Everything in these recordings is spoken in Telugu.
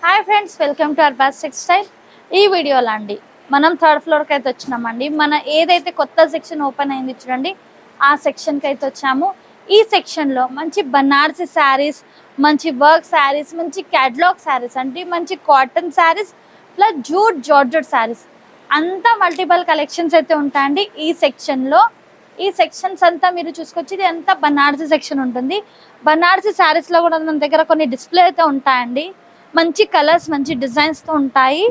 Hi friends, welcome to Arbaz textile. ఈ వీడియోలో అండి మనం థర్డ్ ఫ్లోర్కి అయితే వచ్చినామండి. మన ఏదైతే కొత్త సెక్షన్ ఓపెన్ అయింది చూడండి, ఆ సెక్షన్కి అయితే వచ్చాము. ఈ సెక్షన్లో మంచి బనారసి శారీస్, మంచి వర్క్ శారీస్, మంచి క్యాటలాగ్ శారీస్ అంటే మంచి cotton saris plus jute georgette saris అంతా మల్టిపుల్ కలెక్షన్స్ అయితే ఉంటాయండి ఈ సెక్షన్లో. ఈ సెక్షన్స్ అంతా మీరు చూసుకొచ్చి ఇది అంతా బనారసి సెక్షన్ ఉంటుంది. బనారసి శారీస్లో కూడా మన దగ్గర కొన్ని డిస్ప్లే అయితే ఉంటాయండి. మంచి కలర్స్, మంచి డిజైన్స్ తో ఉంటాయి.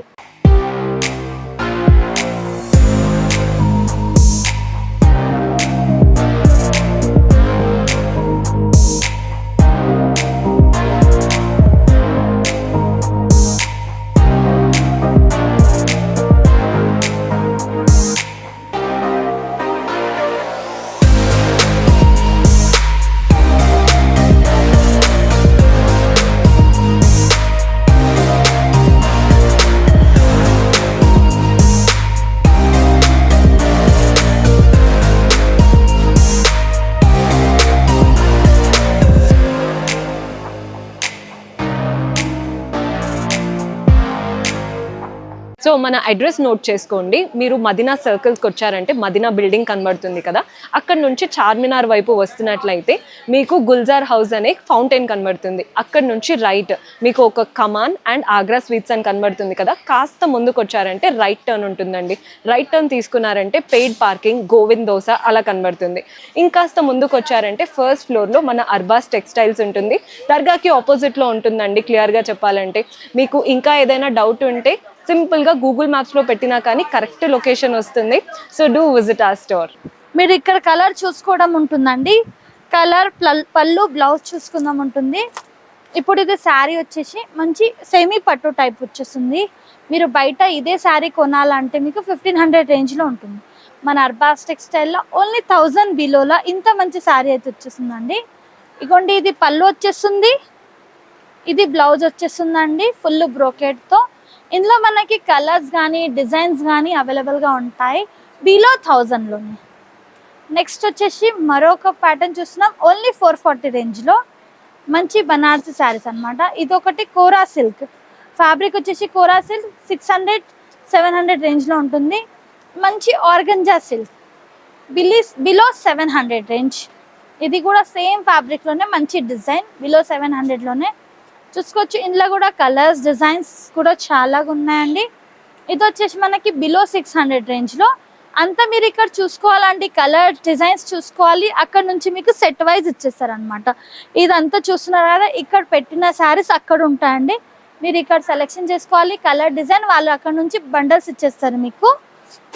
సో మన అడ్రస్ నోట్ చేసుకోండి. మీరు మదీనా సర్కిల్స్కి వచ్చారంటే మదీనా బిల్డింగ్ కనబడుతుంది కదా, అక్కడ నుంచి చార్మినార్ వైపు వస్తున్నట్లయితే మీకు గుల్జార్ హౌస్ అనే ఫౌంటైన్ కనబడుతుంది. అక్కడ నుంచి రైట్ మీకు ఒక కమాన్ అండ్ ఆగ్రా స్వీట్స్ అని కనబడుతుంది కదా, కాస్త ముందుకు వచ్చారంటే రైట్ టర్న్ ఉంటుందండి. రైట్ టర్న్ తీసుకున్నారంటే పెయిడ్ పార్కింగ్, గోవింద్ దోస అలా కనబడుతుంది. ఇంకాస్త ముందుకు వచ్చారంటే ఫస్ట్ ఫ్లోర్లో మన అర్బాస్ టెక్స్టైల్స్ ఉంటుంది. దర్గాకి ఆపోజిట్లో ఉంటుందండి. క్లియర్గా చెప్పాలంటే మీకు ఇంకా ఏదైనా డౌట్ ఉంటే సింపుల్గా గూగుల్ మ్యాప్స్లో పెట్టినా కానీ కరెక్ట్ లొకేషన్ వస్తుంది. So do visit are store. మీరు ఇక్కడ కలర్ చూసుకోవడం ఉంటుందండి. కలర్, పళ్ళు, బ్లౌజ్ చూసుకుందాం ఉంటుంది. ఇప్పుడు ఇది శారీ వచ్చేసి మంచి సెమీ పట్టు టైప్ వచ్చేస్తుంది. మీరు బయట ఇదే శారీ కొనాలంటే మీకు 1500 రేంజ్లో ఉంటుంది. మన అర్బాస్ టెక్స్టైల్లో ఓన్లీ 1000 బిలోలో ఇంత మంచి శారీ అయితే వచ్చేస్తుందండి. ఇగోండి, ఇది పళ్ళు వచ్చేస్తుంది, ఇది బ్లౌజ్ వచ్చేస్తుందండి ఫుల్ బ్రోకెట్తో. ఇందులో మనకి కలర్స్ కానీ డిజైన్స్ కానీ అవైలబుల్గా ఉంటాయి బిలో 1000లోనే. నెక్స్ట్ వచ్చేసి మరొక ప్యాటర్న్ చూస్తున్నాం ఓన్లీ 440 రేంజ్లో. మంచి బనారసి శారీస్ అనమాట. ఇది ఒకటి కోరా సిల్క్ ఫ్యాబ్రిక్ వచ్చేసి కోరా సిల్క్ 600-700 రేంజ్లో ఉంటుంది. మంచి ఆర్గంజా సిల్క్ బిలో 700 రేంజ్. ఇది కూడా సేమ్ ఫ్యాబ్రిక్లోనే మంచి డిజైన్ బిలో 700లోనే చూసుకోవచ్చు. ఇందులో కూడా కలర్స్, డిజైన్స్ కూడా చాలా ఉన్నాయండి. ఇది వచ్చేసి మనకి బిలో 600 రేంజ్లో. అంతా మీరు ఇక్కడ చూసుకోవాలండి, కలర్ డిజైన్స్ చూసుకోవాలి. అక్కడ నుంచి మీకు సెట్ వైజ్ ఇచ్చేస్తారనమాట. ఇదంతా చూస్తున్నారు కదా, ఇక్కడ పెట్టిన శారీస్ అక్కడ ఉంటాయండి. మీరు ఇక్కడ సెలెక్షన్ చేసుకోవాలి కలర్, డిజైన్. వాళ్ళు అక్కడ నుంచి బండల్స్ ఇచ్చేస్తారు మీకు.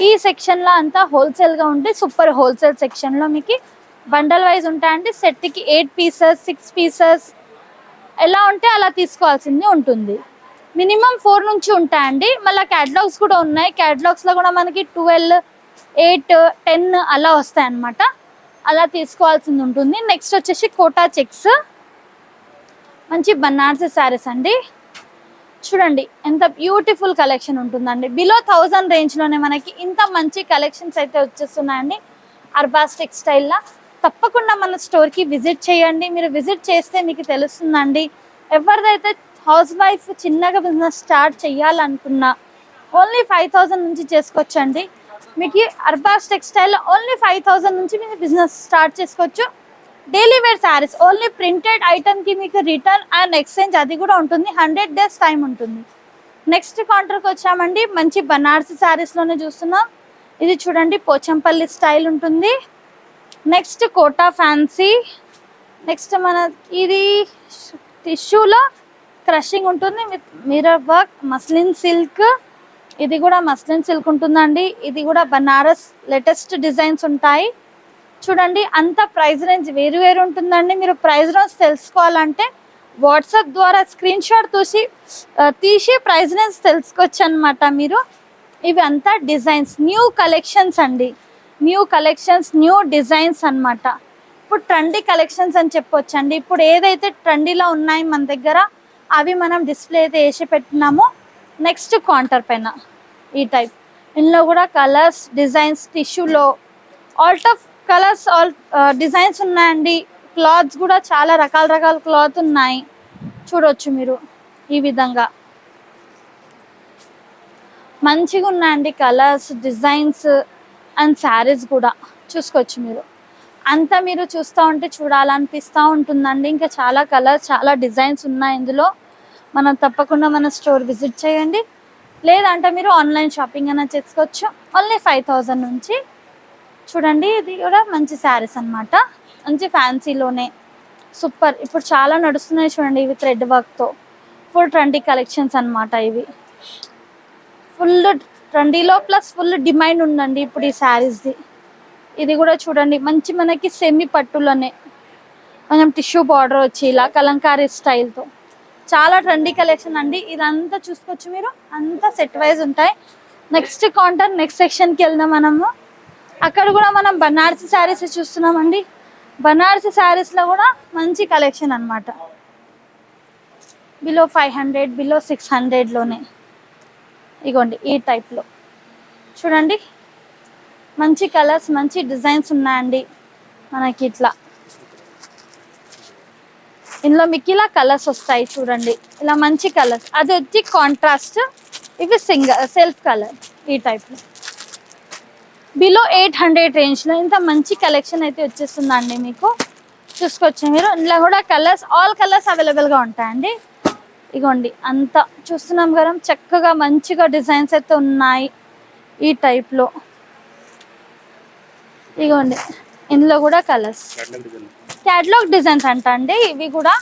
ఈ సెక్షన్లో అంతా హోల్సేల్గా ఉంటే సూపర్ హోల్సేల్ సెక్షన్లో మీకు బండల్ వైజ్ ఉంటాయండి. సెట్కి 8 పీసెస్, 6 పీసెస్ ఎలా ఉంటే అలా తీసుకోవాల్సింది ఉంటుంది. మినిమం 4 నుంచి ఉంటాయండి. మళ్ళీ క్యాటలాగ్స్ కూడా ఉన్నాయి. క్యాటలాగ్స్లో కూడా మనకి 12, 8, 10 అలా వస్తాయి అన్నమాట. అలా తీసుకోవాల్సింది ఉంటుంది. నెక్స్ట్ వచ్చేసి కోటా చెక్స్, మంచి బనారసి శారీస్ అండి. చూడండి ఎంత బ్యూటిఫుల్ కలెక్షన్ ఉంటుందండి. బిలో 1000 రేంజ్లోనే మనకి ఇంత మంచి కలెక్షన్స్ అయితే వచ్చేస్తున్నాయండి అర్బాస్ టెక్స్టైల్లో. తప్పకుండా మన స్టోర్కి విజిట్ చేయండి. మీరు విజిట్ చేస్తే మీకు తెలుస్తుందండి. ఎవరిదైతే హౌస్ వైఫ్ చిన్నగా బిజినెస్ స్టార్ట్ చేయాలనుకున్నా ఓన్లీ 5000 నుంచి చేసుకోవచ్చండి. మీకు అర్బాస్ టెక్స్టైల్లో ఓన్లీ 5000 నుంచి మీరు బిజినెస్ స్టార్ట్ చేసుకోవచ్చు. Daily wear saris only printed ఐటమ్కి మీకు రిటర్న్ అండ్ ఎక్స్చేంజ్ అది కూడా ఉంటుంది. 100 డేస్ టైం ఉంటుంది. నెక్స్ట్ కౌంటర్కి వచ్చామండి. మంచి బనారసి శారీస్లోనే చూస్తున్నాం. ఇది చూడండి, పోచంపల్లి స్టైల్ ఉంటుంది. Next Kota fancy. నెక్స్ట్ మనకి ఇది టిష్యూలో క్రషింగ్ ఉంటుంది with mirror work, muslin silk. ఇది కూడా మస్లిన్ సిల్క్ ఉంటుందండి. ఇది కూడా బనారస్ లేటెస్ట్ డిజైన్స్ ఉంటాయి. చూడండి అంత ప్రైస్ రేంజ్ వేరు వేరు ఉంటుందండి. మీరు ప్రైస్ రేంజ్ తెలుసుకోవాలంటే వాట్సాప్ ద్వారా స్క్రీన్ షాట్ తీసి ప్రైస్ రేంజ్ తెలుసుకోవచ్చు అనమాట మీరు. ఇవి అంతా డిజైన్స్, న్యూ కలెక్షన్స్ అండి. న్యూ కలెక్షన్స్, న్యూ డిజైన్స్ అన్నమాట. ఇప్పుడు ట్రెండీ కలెక్షన్స్ అని చెప్పొచ్చండి. ఇప్పుడు ఏదైతే ట్రెండీలో ఉన్నాయి మన దగ్గర అవి మనం డిస్ప్లే అయితే వేసి పెట్టినాము. నెక్స్ట్ కౌంటర్ పైన ఈ టైప్, ఇందులో కూడా కలర్స్, డిజైన్స్, టిష్యూలో all of colours, all designs ఉన్నాయండి. క్లాత్స్ కూడా చాలా రకాల క్లాత్ ఉన్నాయి. చూడొచ్చు మీరు ఈ విధంగా. మంచిగా ఉన్నాయండి కలర్స్, డిజైన్స్ అండ్ శారీస్ కూడా చూసుకోవచ్చు మీరు. అంతా మీరు చూస్తూ ఉంటే చూడాలనిపిస్తూ ఉంటుందండి. ఇంకా చాలా కలర్స్, చాలా డిజైన్స్ ఉన్నాయి ఇందులో. మనం తప్పకుండా మన స్టోర్ విజిట్ చేయండి. లేదంటే మీరు ఆన్లైన్ షాపింగ్ అయినా చేసుకోవచ్చు. ఓన్లీ 5000 నుంచి. చూడండి ఇది కూడా మంచి శారీస్ అన్నమాట. మంచి ఫ్యాన్సీలోనే సూపర్. ఇప్పుడు చాలా నడుస్తున్నాయి చూడండి ఇవి థ్రెడ్ వర్క్తో. ఫుల్ ట్రెండీ కలెక్షన్స్ అన్నమాట ఇవి. ఫుల్ ట్రెండీలో ప్లస్ ఫుల్ డిమాండ్ ఉందండి ఇప్పుడు ఈ శారీస్ది. ఇది కూడా చూడండి మంచి మనకి సెమీ పట్టులోనే కొంచెం టిష్యూ బార్డర్ వచ్చి ఇలా కలంకారీ స్టైల్తో చాలా ట్రెండీ కలెక్షన్ అండి. ఇదంతా చూసుకోవచ్చు మీరు. అంతా సెట్ వైజ్ ఉంటాయి. నెక్స్ట్ కౌంటర్, నెక్స్ట్ సెక్షన్కి వెళ్దాం మనము. అక్కడ కూడా మనం బనారసి శారీస్ చూస్తున్నామండి. బనారసి శారీస్లో కూడా మంచి కలెక్షన్ అన్నమాట. బిలో 500, బిలో 600లోనే ఇగోండి ఈ టైప్లో చూడండి. మంచి కలర్స్, మంచి డిజైన్స్ ఉన్నాయండి మనకి ఇట్లా. ఇందులో మీకు ఇలా కలర్స్ వస్తాయి చూడండి. ఇలా మంచి కలర్స్, అది వచ్చి కాంట్రాస్ట్, ఇవి సెల్ఫ్ కలర్ ఈ టైప్లో. బిలో 800 రేంజ్లో ఇంత మంచి కలెక్షన్ అయితే వచ్చేస్తుందండి మీకు. చూసుకోవచ్చు మీరు. ఇందులో కూడా కలర్స్, ఆల్ కలర్స్ అవైలబుల్గా ఉంటాయండి. ఇగోండి అంతా చూస్తున్నాం కదా, చక్కగా మంచిగా డిజైన్స్ అయితే ఉన్నాయి ఈ టైప్లో. ఇగోండి ఇందులో కూడా కలర్స్, క్యాటలాగ్ డిజైన్స్ అంట అండి ఇవి కూడా.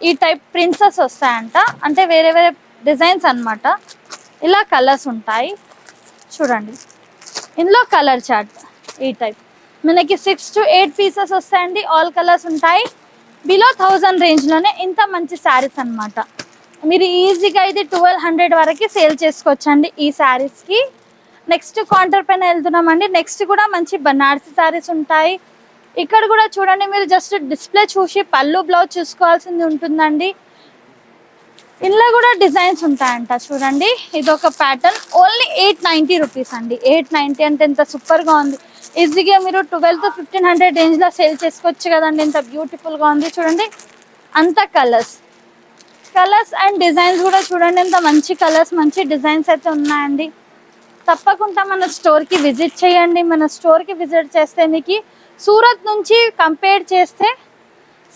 ఈ టైప్ ప్రిన్సెస్ వస్తాయంట, అంటే వేరే వేరే డిజైన్స్ అన్నమాట. ఇలా కలర్స్ ఉంటాయి చూడండి. ఇందులో కలర్ చార్ట్ ఈ టైప్ మనకి 6 to 8 పీసెస్ వస్తాయండి. ఆల్ కలర్స్ ఉంటాయి. బిలో 1000 రేంజ్లోనే ఇంత మంచి శారీస్ అన్నమాట. మీరు ఈజీగా ఇది 1200 వరకు సేల్ చేసుకోవచ్చండి ఈ శారీస్కి. నెక్స్ట్ కౌంటర్ పైన వెళ్తున్నామండి. నెక్స్ట్ కూడా మంచి బనారసి శారీస్ ఉంటాయి. ఇక్కడ కూడా చూడండి మీరు, జస్ట్ డిస్ప్లే చూసి పళ్ళు బ్లౌజ్ చూసుకోవాల్సింది ఉంటుందండి. ఇందులో కూడా డిజైన్స్ ఉంటాయంట చూడండి. ఇది ఒక ప్యాటర్న్, ఓన్లీ 890 రూపీస్ అండి. 890 అంటే ఎంత సూపర్గా ఉంది. ఈజీగా మీరు 12 to 1500 రేంజ్లో సేల్ చేసుకోవచ్చు కదండి. ఎంత బ్యూటిఫుల్గా ఉంది చూడండి. అంత కలర్స్ అండ్ డిజైన్స్ కూడా చూడండి. ఎంత మంచి కలర్స్, మంచి డిజైన్స్ అయితే ఉన్నాయండి. తప్పకుండా మన స్టోర్కి విజిట్ చేయండి. మన స్టోర్కి విజిట్ చేస్తే మీకు సూరత్ నుంచి కంపేర్ చేస్తే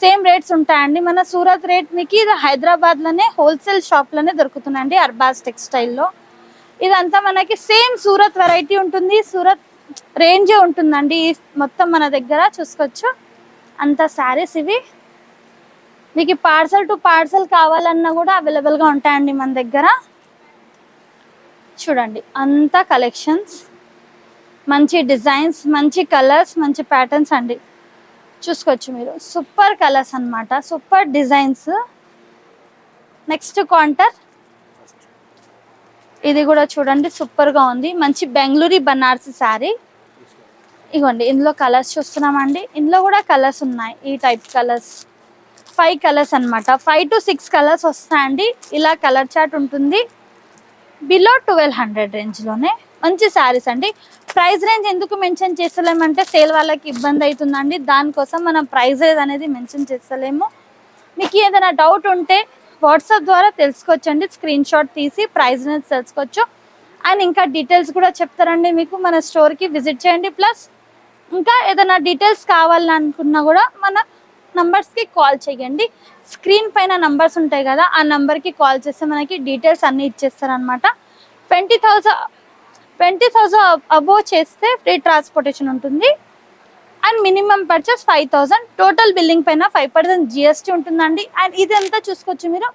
సేమ్ రేట్స్ ఉంటాయండి. మన సూరత్ రేట్ మీకు ఇది హైదరాబాద్లోనే హోల్సేల్ షాప్లోనే దొరుకుతుందండి, అర్బాజ్ టెక్స్టైల్లో. ఇదంతా మనకి సేమ్ సూరత్ వెరైటీ ఉంటుంది, సూరత్ రేంజే ఉంటుందండి మొత్తం మన దగ్గర. చూసుకోవచ్చు అంత శారీస్ ఇవి. మీకు పార్సల్ టు పార్సల్ కావాలన్నా కూడా అవైలబుల్గా ఉంటాయండి మన దగ్గర. చూడండి అంతా కలెక్షన్స్, మంచి డిజైన్స్, మంచి కలర్స్, మంచి ప్యాటర్న్స్ అండి. చూసుకోవచ్చు మీరు. సూపర్ కలర్స్ అన్నమాట, సూపర్ డిజైన్స్. నెక్స్ట్ కౌంటర్, ఇది కూడా చూడండి సూపర్గా ఉంది. మంచి బెంగళూరు బనారసి శారీ. ఇగోండి ఇందులో కలర్స్ చూస్తున్నామండి. ఇందులో కూడా కలర్స్ ఉన్నాయి. ఈ టైప్ కలర్స్ 5 కలర్స్ అన్నమాట. 5 to 6 కలర్స్ వస్తాయండి. ఇలా కలర్ చార్ట్ ఉంటుంది. బిలో 1200 రేంజ్లోనే మంచి శారీస్ అండి. ప్రైస్ రేంజ్ ఎందుకు మెన్షన్ చేస్తలేమంటే సేల్ వాళ్ళకి ఇబ్బంది అవుతుందండి. దానికోసం మనం ప్రైస్ అనేది మెన్షన్ చేస్తలేము. మీకు ఏదైనా డౌట్ ఉంటే వాట్సాప్ ద్వారా తెలుసుకోవచ్చండి. స్క్రీన్ షాట్ తీసి ప్రైస్ అనేది తెలుసుకోవచ్చు. అండ్ ఇంకా డీటెయిల్స్ కూడా చెప్తారండి మీకు. మన స్టోర్కి విజిట్ చేయండి. ప్లస్ ఇంకా ఏదైనా డీటెయిల్స్ కావాలనుకున్నా కూడా మన నంబర్స్కి కాల్ చేయండి. స్క్రీన్ పైన నంబర్స్ ఉంటాయి కదా, ఆ నెంబర్కి కాల్ చేస్తే మనకి డీటెయిల్స్ అన్నీ ఇచ్చేస్తారనమాట. 20,000 అబోవ్ చేస్తే ఫ్రీ ట్రాన్స్పోర్టేషన్ ఉంటుంది. And minimum purchase 5000. Total billing పైన 5% GST ఉంటుందండి. అండ్ ఇదంతా చూసుకోవచ్చు మీరు.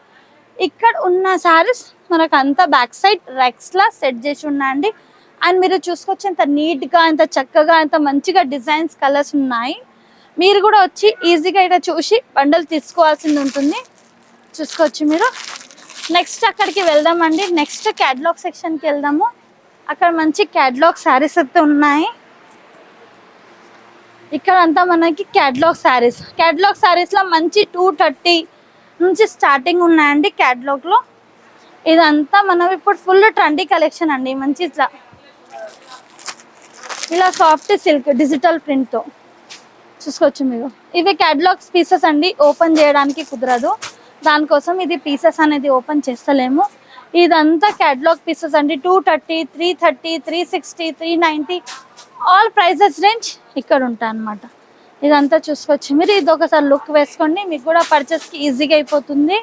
ఇక్కడ ఉన్న శారీస్ మనకు అంతా బ్యాక్ సైడ్ రెక్స్లా సెట్ చేసి ఉన్నాయండి. అండ్ మీరు చూసుకోవచ్చు ఎంత నీట్గా, ఎంత చక్కగా, ఎంత మంచిగా డిజైన్స్, కలర్స్ ఉన్నాయి. మీరు కూడా వచ్చి ఈజీగా ఇక్కడ చూసి బండలు తీసుకోవాల్సింది ఉంటుంది. చూసుకోవచ్చు మీరు. నెక్స్ట్ అక్కడికి వెళ్దామండి. నెక్స్ట్ క్యాటలాగ్ సెక్షన్కి వెళ్దాము. అక్కడ మంచి క్యాటలాగ్ శారీస్ అయితే ఉన్నాయి. ఇక్కడ అంతా మనకి క్యాటలాగ్ శారీస్లో మంచి 230 నుంచి స్టార్టింగ్ ఉన్నాయండి క్యాటలాగ్లో. ఇదంతా మనం ఇప్పుడు ఫుల్ ట్రెండీ కలెక్షన్ అండి. మంచి ఇలా సాఫ్ట్ సిల్క్ డిజిటల్ ప్రింట్తో చూసుకోవచ్చు మీరు. ఇవి క్యాటలాగ్స్ పీసెస్ అండి, ఓపెన్ చేయడానికి కుదరదు. దానికోసం ఇది పీసెస్ అనేది ఓపెన్ చేస్తలేము. ఇదంతా క్యాటలాగ్ పీసెస్ అండి. 230, 330, 360, 390 ఆల్ ప్రైజెస్ రేంజ్ ఇక్కడ ఉంటాయి అన్నమాట. ఇదంతా చూసుకోవచ్చు మీరు. ఇది ఒకసారి లుక్ వేసుకోండి, మీకు కూడా పర్చేస్కి ఈజీగా అయిపోతుంది.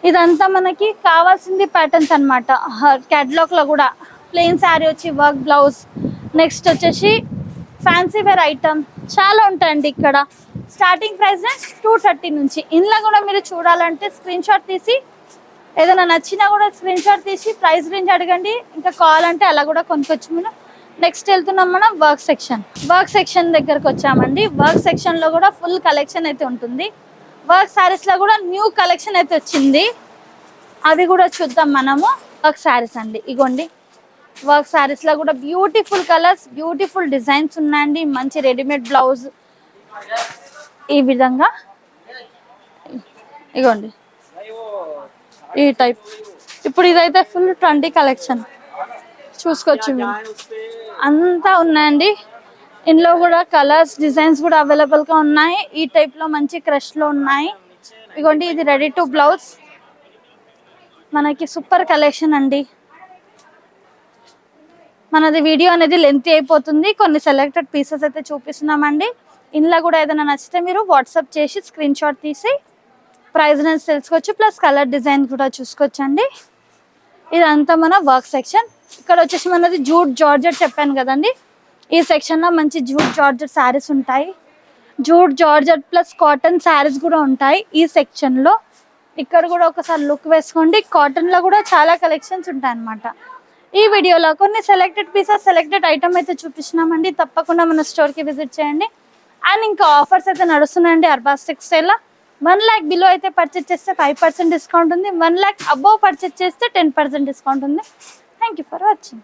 ఇదంతా మనకి కావాల్సింది ప్యాటర్న్స్ అనమాట. క్యాటలాగ్లో కూడా ప్లెయిన్ శారీ వచ్చి వర్క్ బ్లౌజ్, నెక్స్ట్ వచ్చేసి ఫ్యాన్సీ వేర్ ఐటమ్ చాలా ఉంటాయండి ఇక్కడ. స్టార్టింగ్ ప్రైస్ 230 నుంచి. ఇందులో కూడా మీరు చూడాలంటే స్క్రీన్ షాట్ తీసి ఏదైనా నచ్చినా కూడా స్క్రీన్ షాట్ తీసి ప్రైస్ రేంజ్ అడగండి. ఇంకా కావాలంటే అలా కూడా కొనుక్కోవచ్చు మీరు. నెక్స్ట్ వెళ్తున్నాం మనం వర్క్ సెక్షన్. వర్క్ సెక్షన్ దగ్గరకు వచ్చామండి. వర్క్ సెక్షన్లో కూడా ఫుల్ కలెక్షన్ అయితే ఉంటుంది. వర్క్ శారీస్లో కూడా న్యూ కలెక్షన్ అయితే వచ్చింది, అవి కూడా చూద్దాం మనము. వర్క్ శారీస్ అండి, ఇగోండి వర్క్ శారీస్లో కూడా బ్యూటిఫుల్ కలర్స్, బ్యూటిఫుల్ డిజైన్స్ ఉన్నాయండి. మంచి రెడీమేడ్ బ్లౌజ్ ఈ విధంగా ఇగోండి ఈ టైప్. ఇప్పుడు ఇదైతే ఫుల్ ట్రెండీ కలెక్షన్ చూసుకోవచ్చు మీరు. అంతా ఉన్నాయండి. ఇందులో కూడా కలర్స్ డిజైన్స్ కూడా అవైలబుల్గా ఉన్నాయి. ఈ టైప్లో మంచి క్రష్లో ఉన్నాయి. ఇగోండి ఇది రెడీ టు బ్లౌజ్, మనకి సూపర్ కలెక్షన్ అండి. మనది వీడియో అనేది లెంతీ అయిపోతుంది, కొన్ని సెలెక్టెడ్ పీసెస్ అయితే చూపిస్తున్నామండి. ఇందులో కూడా ఏదైనా నచ్చితే మీరు వాట్సాప్ చేసి స్క్రీన్ షాట్ తీసి ప్రైస్ అనేది తెలుసుకోవచ్చు, ప్లస్ కలర్ డిజైన్ కూడా చూసుకోవచ్చండి. ఇదంతా మన వర్క్ సెక్షన్. ఇక్కడ వచ్చేసి మనది జూట్ జార్జెట్ చెప్పాను కదండి. ఈ సెక్షన్లో మంచి జూట్ జార్జెట్ శారీస్ ఉంటాయి. Jute georgette plus cotton saris కూడా ఉంటాయి ఈ సెక్షన్లో. ఇక్కడ కూడా ఒకసారి లుక్ వేసుకోండి. కాటన్లో కూడా చాలా కలెక్షన్స్ ఉంటాయి అన్నమాట. ఈ వీడియోలో కొన్ని సెలెక్టెడ్ పీసెస్, సెలెక్టెడ్ ఐటమ్ అయితే చూపిస్తున్నామండి. తప్పకుండా మన స్టోర్కి విజిట్ చేయండి. అండ్ ఇంకా ఆఫర్స్ అయితే నడుస్తున్నాయండి అర్బాస్ టెక్స్టైల్లో. 1 lakh బిలో అయితే పర్చేస్ చేస్తే 5% డిస్కౌంట్ ఉంది. 1 lakh అబోవ్ పర్చేస్ చేస్తే 10% డిస్కౌంట్ ఉంది. Thank you for watching.